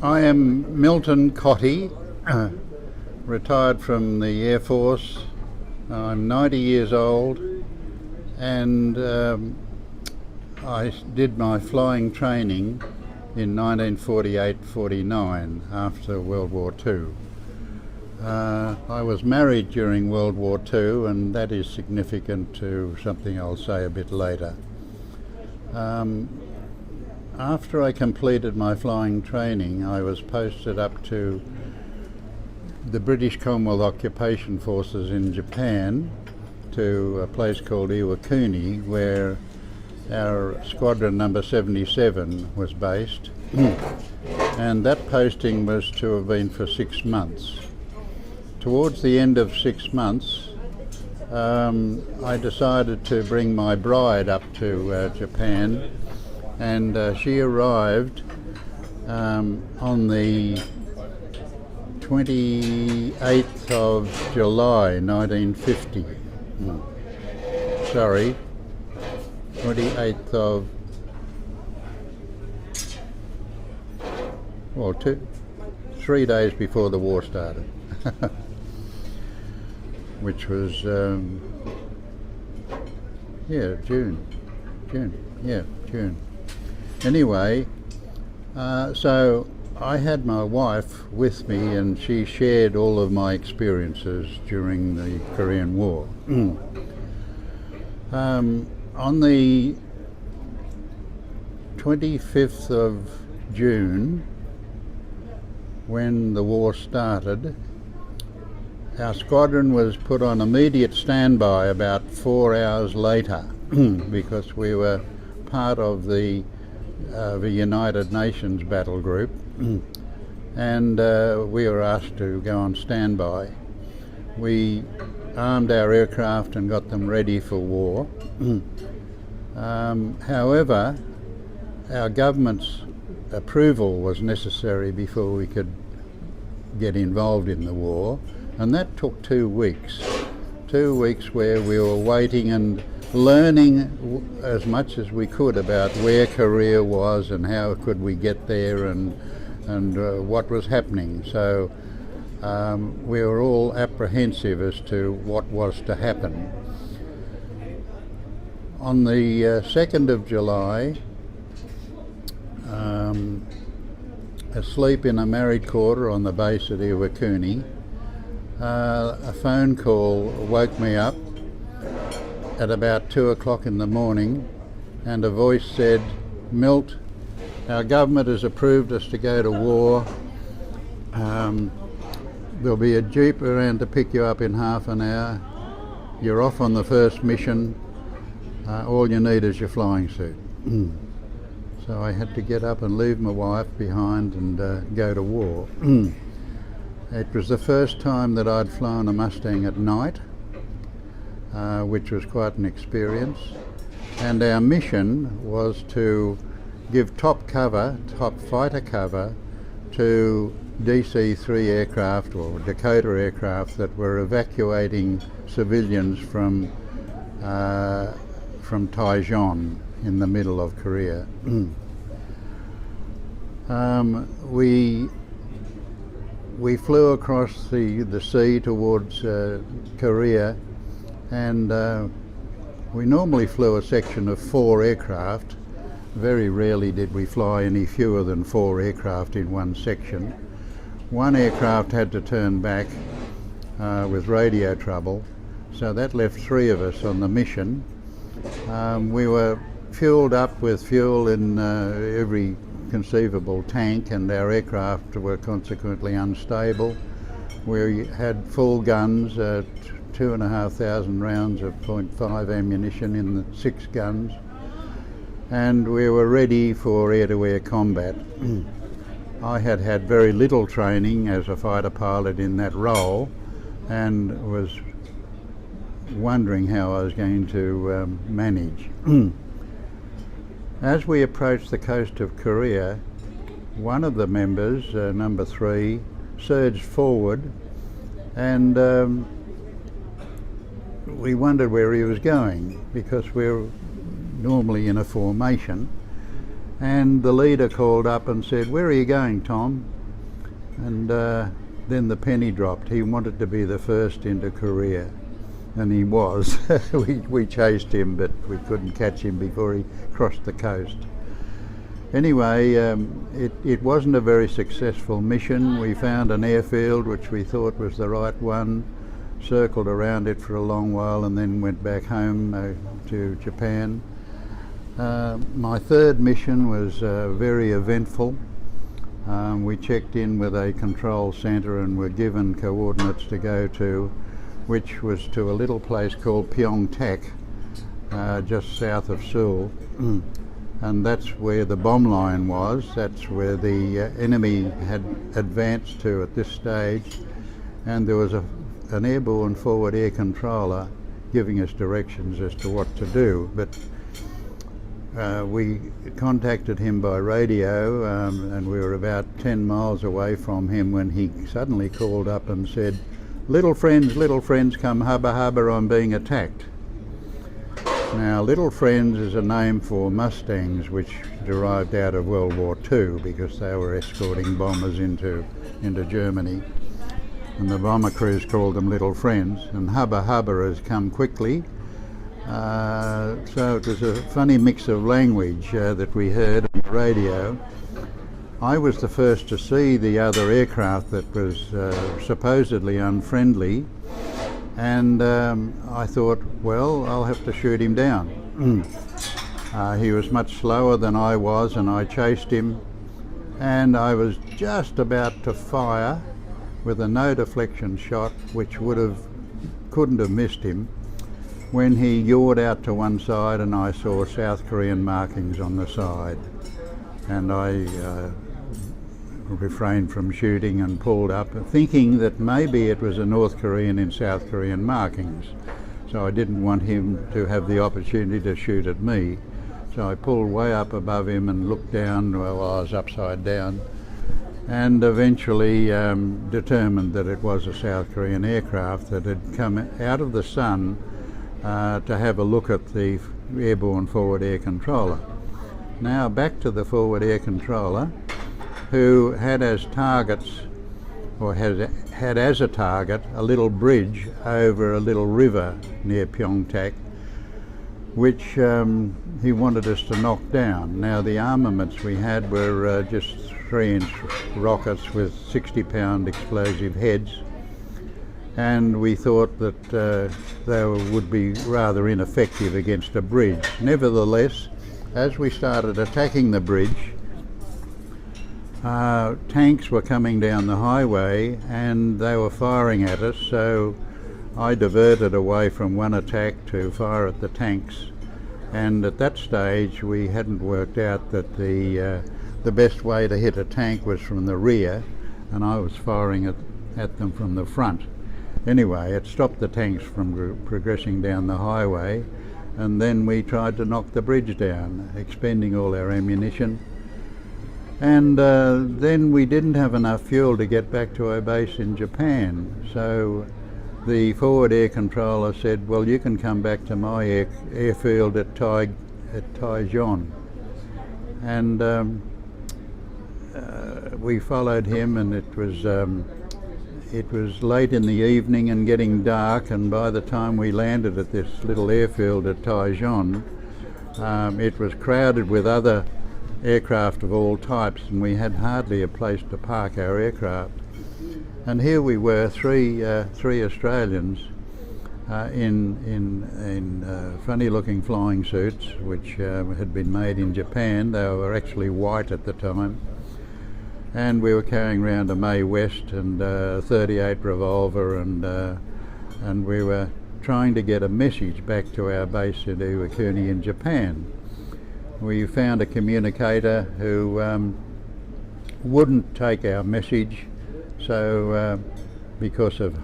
I am Milton Cotty, retired from the Air Force. I'm 90 years old, and I did my flying training in 1948-49 after World War II. I was married during World War II, and that is significant to something I'll say a bit later. After I completed my flying training, I was posted up to the British Commonwealth Occupation Forces in Japan, to a place called Iwakuni, where our squadron number 77 was based. And that posting was to have been for 6 months. Towards the end of 6 months, I decided to bring my bride up to Japan, and she arrived on the 28th of July 1950. Sorry, 28th of, well, 3 days before the war started, which was, June. Anyway, so I had my wife with me, and she shared all of my experiences during the Korean War. On the 25th of June, when the war started, our squadron was put on immediate standby about 4 hours later because we were part of the United Nations battle group, and we were asked to go on standby. We armed our aircraft and got them ready for war. However, our government's approval was necessary before we could get involved in the war, and that took 2 weeks. 2 weeks where we were waiting and learning as much as we could about where Korea was and how could we get there, and what was happening. So we were all apprehensive as to what was to happen. On the 2nd of July, asleep in a married quarter on the base at Iwakuni, a phone call woke me up at about 2 o'clock in the morning, and a voice said, "Milt, our government has approved us to go to war. There'll be a jeep around to pick you up in half an hour. You're off on the first mission. All you need is your flying suit." So I had to get up and leave my wife behind and go to war. It was the first time that I'd flown a Mustang at night, which was quite an experience. And our mission was to give top fighter cover to DC-3 aircraft, or Dakota aircraft, that were evacuating civilians from Taijon in the middle of Korea. We flew across the sea towards Korea, and we normally flew a section of 4 aircraft. Very rarely did we fly any fewer than 4 aircraft in one section. One aircraft had to turn back with radio trouble, so that left 3 of us on the mission. We were fueled up with fuel in every conceivable tank, and our aircraft were consequently unstable. We had full guns, 2,500 rounds of .5 ammunition in the 6 guns, and we were ready for air-to-air combat. I had had very little training as a fighter pilot in that role, and was wondering how I was going to manage. As we approached the coast of Korea, one of the members, number 3, surged forward, and we wondered where he was going, because we're normally in a formation, And the leader called up and said, "Where are you going, Tom?" And then the penny dropped. He wanted to be the first into Korea, and he was. we chased him, but we couldn't catch him before he crossed the coast. Anyway, it wasn't a very successful mission. We found an airfield which we thought was the right one, circled around it for a long while, and then went back home to Japan. My third mission was very eventful. We checked in with a control centre and were given coordinates to go to, which was to a little place called Pyeongtaek, just south of Seoul. And that's where the bomb line was. That's where the enemy had advanced to at this stage, and there was an airborne forward air controller giving us directions as to what to do. But we contacted him by radio, and we were about 10 miles away from him when he suddenly called up and said, little friends, come hubba hubba, I'm being attacked." Now, Little Friends is a name for Mustangs, which derived out of World War II, because they were escorting bombers into Germany, and the bomber crews called them Little Friends, and hubba hubba has come quickly. So it was a funny mix of language that we heard on the radio. I was the first to see the other aircraft that was supposedly unfriendly, and I thought, well, I'll have to shoot him down. He was much slower than I was, and I chased him, and I was just about to fire with a no deflection shot, which couldn't have missed him, when he yawed out to one side and I saw South Korean markings on the side, and I refrained from shooting and pulled up, thinking that maybe it was a North Korean in South Korean markings, so I didn't want him to have the opportunity to shoot at me. So I pulled way up above him and looked down while I was upside down, and eventually determined that it was a South Korean aircraft that had come out of the sun to have a look at the airborne forward air controller. Now back to the forward air controller, who had as targets, or had as a target, a little bridge over a little river near Pyeongtaek, which he wanted us to knock down. Now the armaments we had were just 3-inch rockets with 60-pound explosive heads, and we thought that they would be rather ineffective against a bridge. Nevertheless, as we started attacking the bridge, tanks were coming down the highway and they were firing at us, so I diverted away from one attack to fire at the tanks, and at that stage we hadn't worked out that the best way to hit a tank was from the rear, and I was firing at them from the front. Anyway, it stopped the tanks from progressing down the highway, and then we tried to knock the bridge down, expending all our ammunition. And then we didn't have enough fuel to get back to our base in Japan, so the forward air controller said, well, you can come back to my airfield at Taijon. And we followed him, and it was late in the evening and getting dark, and by the time we landed at this little airfield at Taijon, it was crowded with other aircraft of all types, and we had hardly a place to park our aircraft. And here we were, three Australians in funny-looking flying suits, which had been made in Japan. They were actually white at the time. And we were carrying around a Mae West and a .38 revolver, and we were trying to get a message back to our base in Iwakuni in Japan. We found a communicator who wouldn't take our message, so because of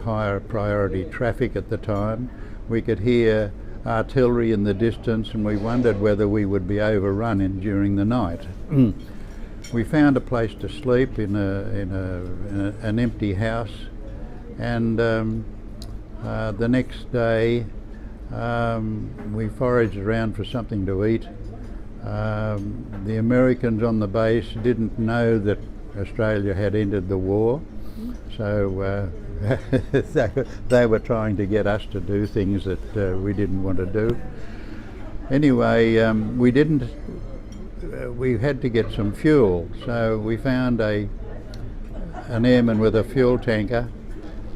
higher priority traffic at the time, we could hear artillery in the distance, and we wondered whether we would be overrun during the night. We found a place to sleep in an empty house, and the next day we foraged around for something to eat. The Americans on the base didn't know that Australia had entered the war, so they were trying to get us to do things that we didn't want to do. Anyway, we had to get some fuel, so we found an airman with a fuel tanker,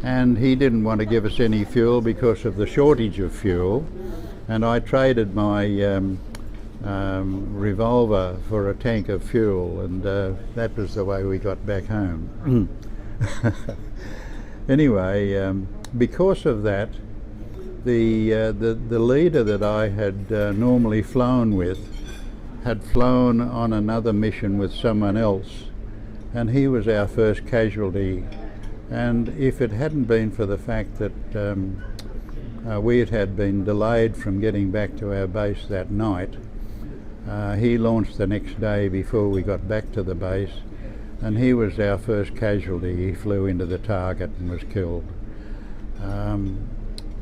and he didn't want to give us any fuel because of the shortage of fuel, and I traded my revolver for a tank of fuel, and that was the way we got back home. Anyway, because of that, the leader that I had normally flown with had flown on another mission with someone else, and he was our first casualty. And if it hadn't been for the fact that we had been delayed from getting back to our base that night, he launched the next day before we got back to the base, and he was our first casualty. He flew into the target and was killed.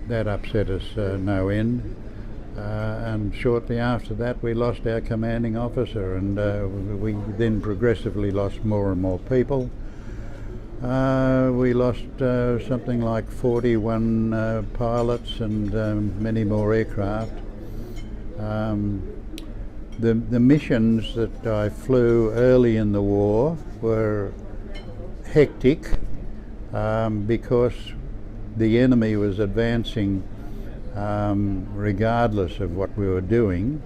That upset us no end, and shortly after that we lost our commanding officer, and we then progressively lost more and more people. We lost something like 41 pilots and many more aircraft. The missions that I flew early in the war were hectic because the enemy was advancing regardless of what we were doing.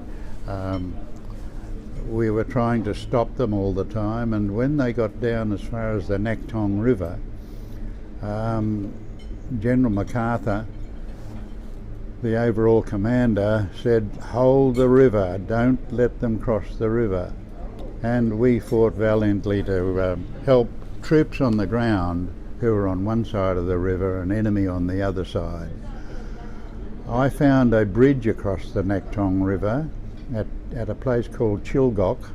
We were trying to stop them all the time, and when they got down as far as the Naktong River, General MacArthur, the overall commander, said, "Hold the river, don't let them cross the river." And we fought valiantly to help troops on the ground who were on one side of the river and enemy on the other side. I found a bridge across the Naktong River at a place called Chilgok,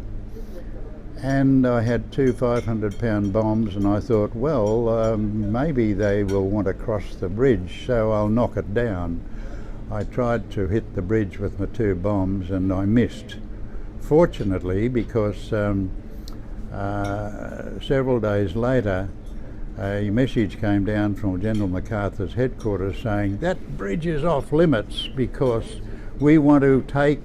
and I had two 500-pound bombs, and I thought, well, maybe they will want to cross the bridge, so I'll knock it down. I tried to hit the bridge with my two bombs, and I missed. Fortunately, because several days later a message came down from General MacArthur's headquarters saying that bridge is off limits because we want to take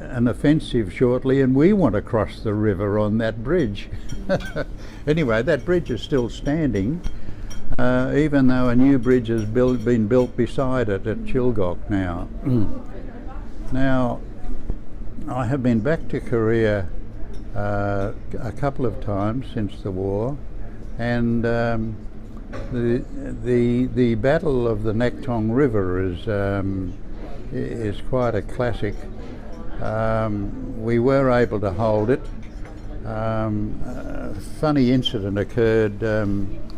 an offensive shortly and we want to cross the river on that bridge. Anyway, that bridge is still standing, even though a new bridge has been built beside it at Chilgok now. Now, I have been back to Korea a couple of times since the war, and the Battle of the Naktong River is quite a classic. We were able to hold it. A funny incident occurred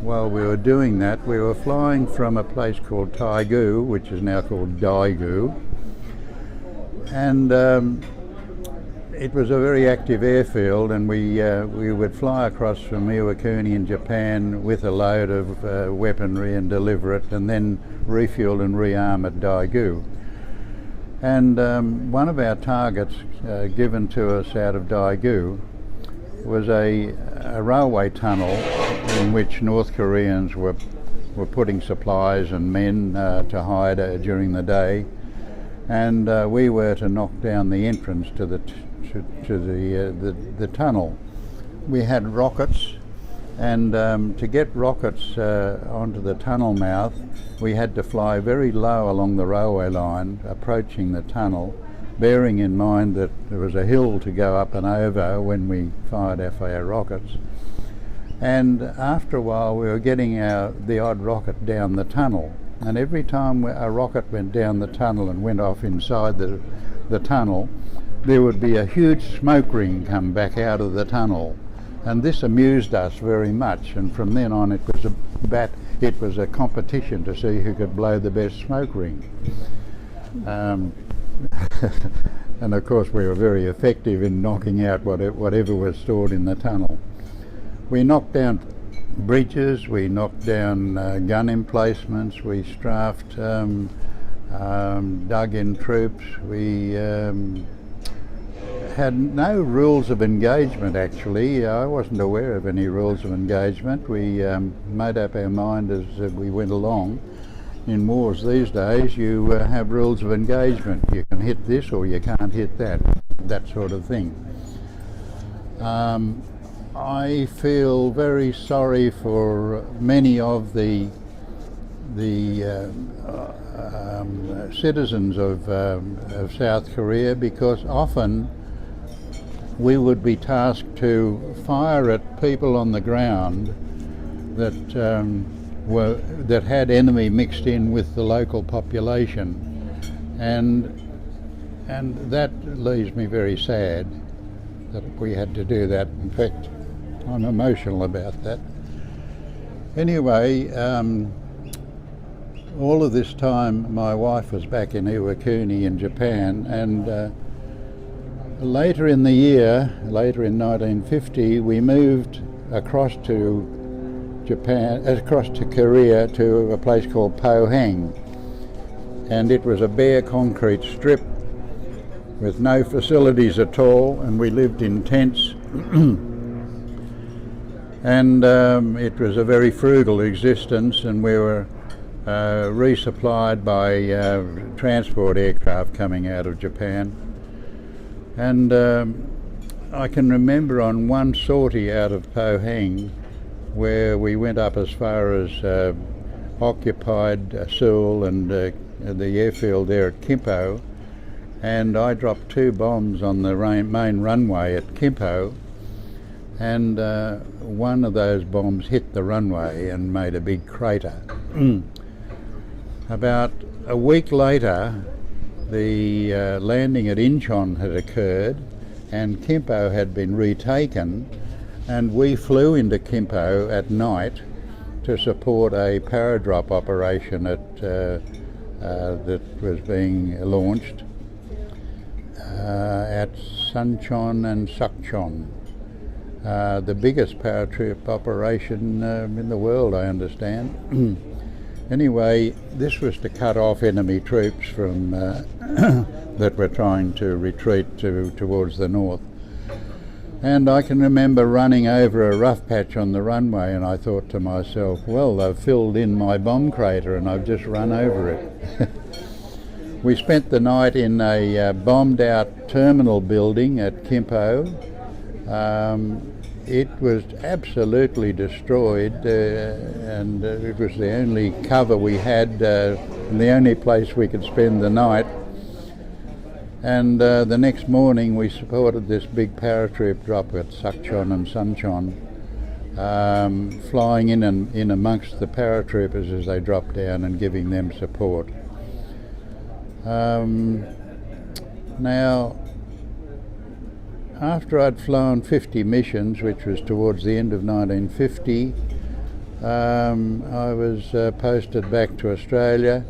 while we were doing that. We were flying from a place called Taegu, which is now called Daegu, and it was a very active airfield, and we would fly across from Iwakuni in Japan with a load of weaponry and deliver it, and then refuel and rearm at Daegu. And one of our targets given to us out of Daegu was a railway tunnel in which North Koreans were putting supplies and men to hide during the day, and we were to knock down the entrance to the tunnel. We had rockets, and to get rockets onto the tunnel mouth, we had to fly very low along the railway line, approaching the tunnel, bearing in mind that there was a hill to go up and over when we fired our rockets. And after a while we were getting the odd rocket down the tunnel, and every time a rocket went down the tunnel and went off inside the tunnel, there would be a huge smoke ring come back out of the tunnel, and this amused us very much. And from then on, it was a competition to see who could blow the best smoke ring. And of course, we were very effective in knocking out whatever was stored in the tunnel. We knocked down bridges, we knocked down gun emplacements, we strafed, dug in troops, we had no rules of engagement actually. I wasn't aware of any rules of engagement. We made up our mind as we went along. In wars these days you have rules of engagement. You can hit this or you can't hit that sort of thing. I feel very sorry for many of the citizens of South Korea, because often we would be tasked to fire at people on the ground that had enemy mixed in with the local population, and that leaves me very sad that we had to do that. In fact, I'm emotional about that. Anyway, all of this time my wife was back in Iwakuni in Japan, and later in the year, later in 1950, we moved across to Korea, to a place called Pohang, and it was a bare concrete strip with no facilities at all, and we lived in tents. And it was a very frugal existence, and we were resupplied by transport aircraft coming out of Japan. And I can remember on one sortie out of Pohang, where we went up as far as occupied Seoul and the airfield there at Kimpo, and I dropped 2 bombs on the main runway at Kimpo, and one of those bombs hit the runway and made a big crater. About a week later, the landing at Incheon had occurred, and Kimpo had been retaken, and we flew into Kimpo at night to support a paradrop operation that was being launched at Suncheon and Sukcheon. The biggest paratroop operation in the world, I understand. Anyway, this was to cut off enemy troops from that were trying to retreat towards the north. And I can remember running over a rough patch on the runway, and I thought to myself, well, they've filled in my bomb crater and I've just run over it. We spent the night in a bombed out terminal building at Kimpo. It was absolutely destroyed, and it was the only cover we had, and the only place we could spend the night. And the next morning we supported this big paratroop drop at Sukcheon and Suncheon, flying in amongst the paratroopers as they dropped down and giving them support. Now, after I'd flown 50 missions, which was towards the end of 1950, I was posted back to Australia,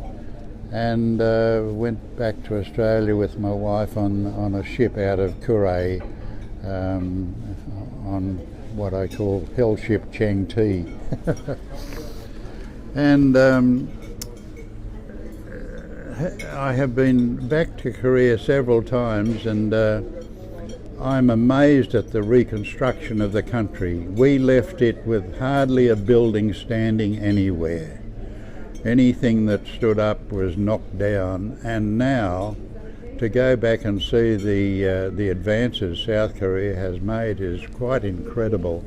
and went back to Australia with my wife on a ship out of Kure, on what I call Hell Ship Chang Ti. And I have been back to Korea several times, and I'm amazed at the reconstruction of the country. We left it with hardly a building standing anywhere. Anything that stood up was knocked down, and now to go back and see the advances South Korea has made is quite incredible.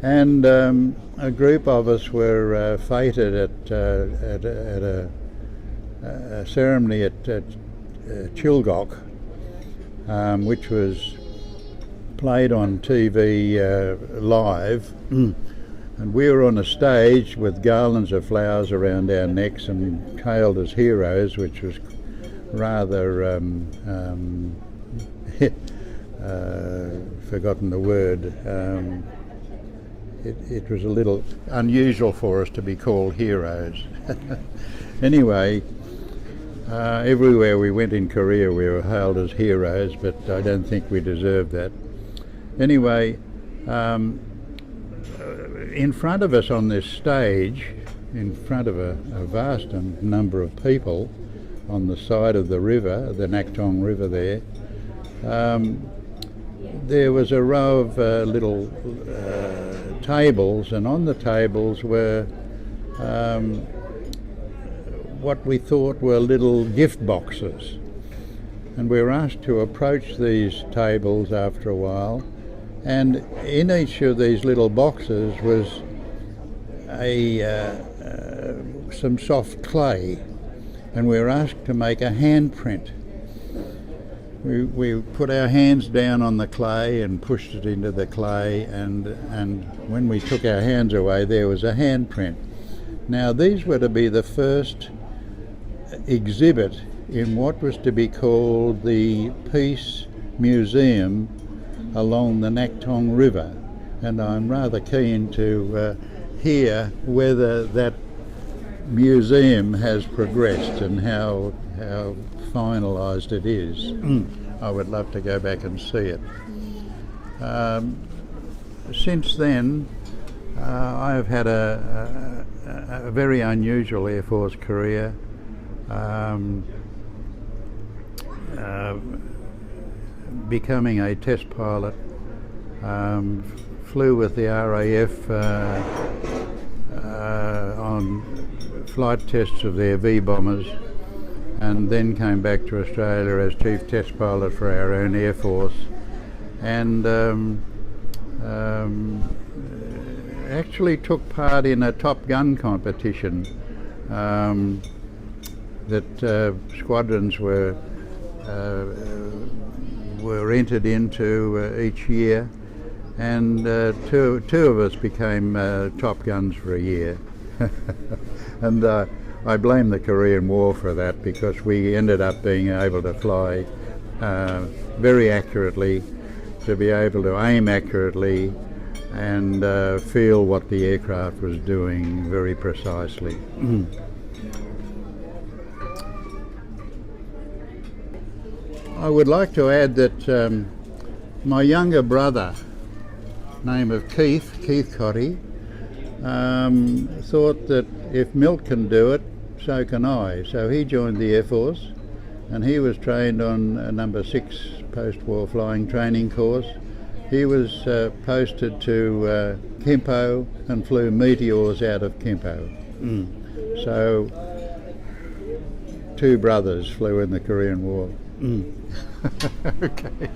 And a group of us were feted at a ceremony at Chilgok, which was played on TV live. And we were on a stage with garlands of flowers around our necks and hailed as heroes, which was rather, forgotten the word. It was a little unusual for us to be called heroes. Anyway, everywhere we went in Korea we were hailed as heroes, but I don't think we deserved that. Anyway, in front of us on this stage, in front of a vast number of people on the side of the river, the Naktong River there, there was a row of little tables, and on the tables were what we thought were little gift boxes. And we were asked to approach these tables after a while, and in each of these little boxes was some soft clay, and we were asked to make a handprint. We put our hands down on the clay and pushed it into the clay, and when we took our hands away, there was a handprint. Now these were to be the first exhibit in what was to be called the Peace Museum along the Naktong River, and I'm rather keen to hear whether that museum has progressed and how finalised it is. I would love to go back and see it. Since then, I have had a very unusual Air Force career. Becoming a test pilot, flew with the RAF on flight tests of their V-bombers, and then came back to Australia as chief test pilot for our own Air Force, and actually took part in a Top Gun competition that squadrons were entered into each year, and two of us became Top Guns for a year. And I blame the Korean War for that, because we ended up being able to fly very accurately, to be able to aim accurately and feel what the aircraft was doing very precisely. I would like to add that my younger brother, name of Keith Cotty, thought that if Milt can do it, so can I. So he joined the Air Force, and he was trained on a number 6 post-war flying training course. He was posted to Kempo and flew meteors out of Kempo. So 2 brothers flew in the Korean War. Okay.